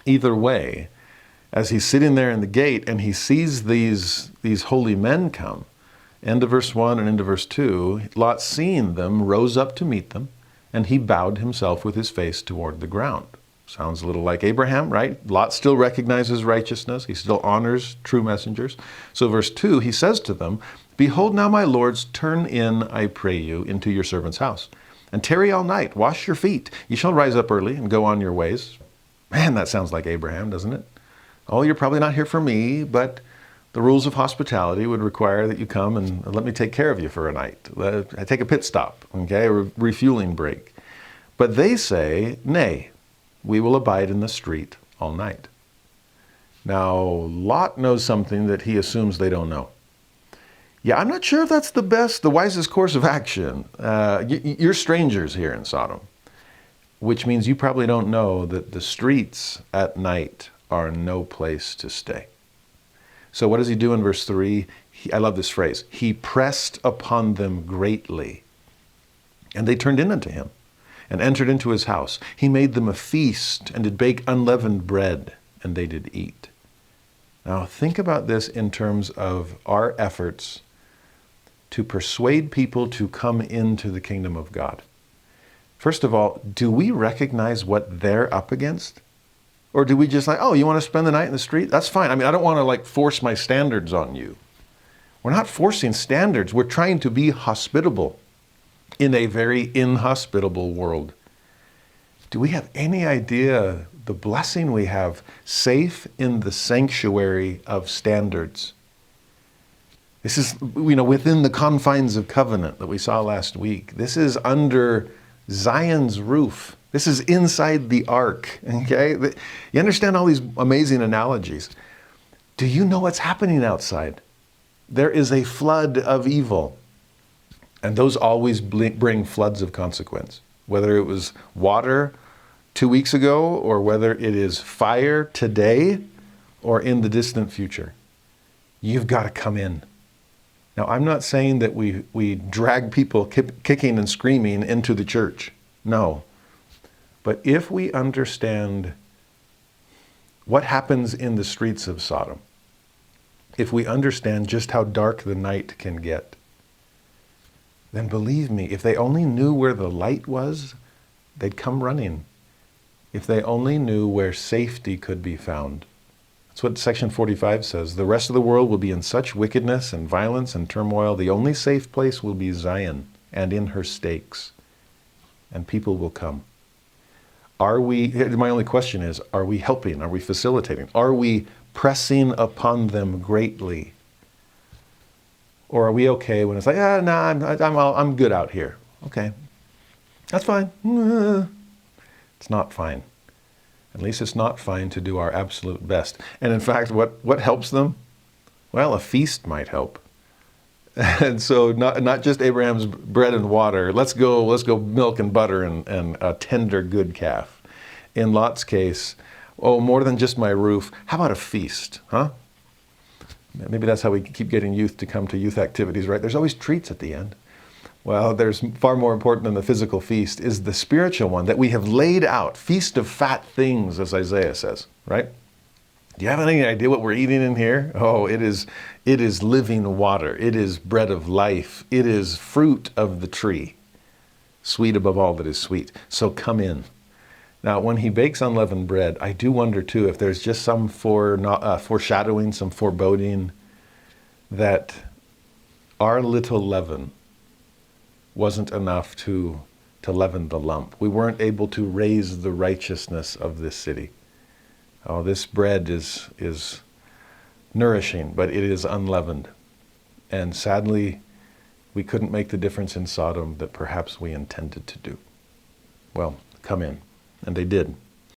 Either way, as he's sitting there in the gate and he sees these holy men come, end of verse 1 and into verse 2, Lot, seeing them, rose up to meet them, and he bowed himself with his face toward the ground. Sounds a little like Abraham, right? Lot still recognizes righteousness. He still honors true messengers. So verse 2, he says to them, behold, now, my lords, turn in, I pray you, into your servant's house, and tarry all night. Wash your feet. You shall rise up early and go on your ways. Man, that sounds like Abraham, doesn't it? Oh, you're probably not here for me, but the rules of hospitality would require that you come and let me take care of you for a night. I take a pit stop, okay, a refueling break. But they say, nay, we will abide in the street all night. Now, Lot knows something that he assumes they don't know. Yeah, I'm not sure if that's the wisest course of action. You're strangers here in Sodom, which means you probably don't know that the streets at night are no place to stay. So what does he do in verse 3? I love this phrase. He pressed upon them greatly, and they turned in unto him, and entered into his house. He made them a feast, and did bake unleavened bread, and they did eat. Now think about this in terms of our efforts to persuade people to come into the kingdom of God. First of all, do we recognize what they're up against? Or do we just like, oh, you want to spend the night in the street? That's fine. I mean, I don't want to like force my standards on you. We're not forcing standards. We're trying to be hospitable in a very inhospitable world. Do we have any idea the blessing we have safe in the sanctuary of standards? This is, within the confines of covenant that we saw last week. This is under Zion's roof. This is inside the ark, okay? You understand all these amazing analogies. Do you know what's happening outside? There is a flood of evil. And those always bring floods of consequence. Whether it was water 2 weeks ago, or whether it is fire today, or in the distant future. You've got to come in. Now, I'm not saying that we drag people kicking and screaming into the church. No. But if we understand what happens in the streets of Sodom, if we understand just how dark the night can get, then believe me, if they only knew where the light was, they'd come running. If they only knew where safety could be found. That's what section 45 says. The rest of the world will be in such wickedness and violence and turmoil. The only safe place will be Zion and in her stakes. And people will come. My only question is, are we helping? Are we facilitating? Are we pressing upon them greatly? Or are we okay when it's like, I'm good out here. Okay, that's fine. It's not fine. At least it's not fine to do our absolute best. And in fact, what helps them? Well, a feast might help. And so not just Abraham's bread and water. Let's go milk and butter and a tender good calf. In Lot's case, more than just my roof. How about a feast, huh? Maybe that's how we keep getting youth to come to youth activities, right? There's always treats at the end. Well, there's far more important than the physical feast is the spiritual one that we have laid out. Feast of fat things, as Isaiah says, right? Do you have any idea what we're eating in here? Oh, it is living water. It is bread of life. It is fruit of the tree, sweet above all that is sweet. So come in. Now, when he bakes unleavened bread, I do wonder too if there's just some foreshadowing, some foreboding that our little leaven wasn't enough to leaven the lump. We weren't able to raise the righteousness of this city. Oh, this bread is nourishing, but it is unleavened. And sadly, we couldn't make the difference in Sodom that perhaps we intended to do. Well, come in. And they did.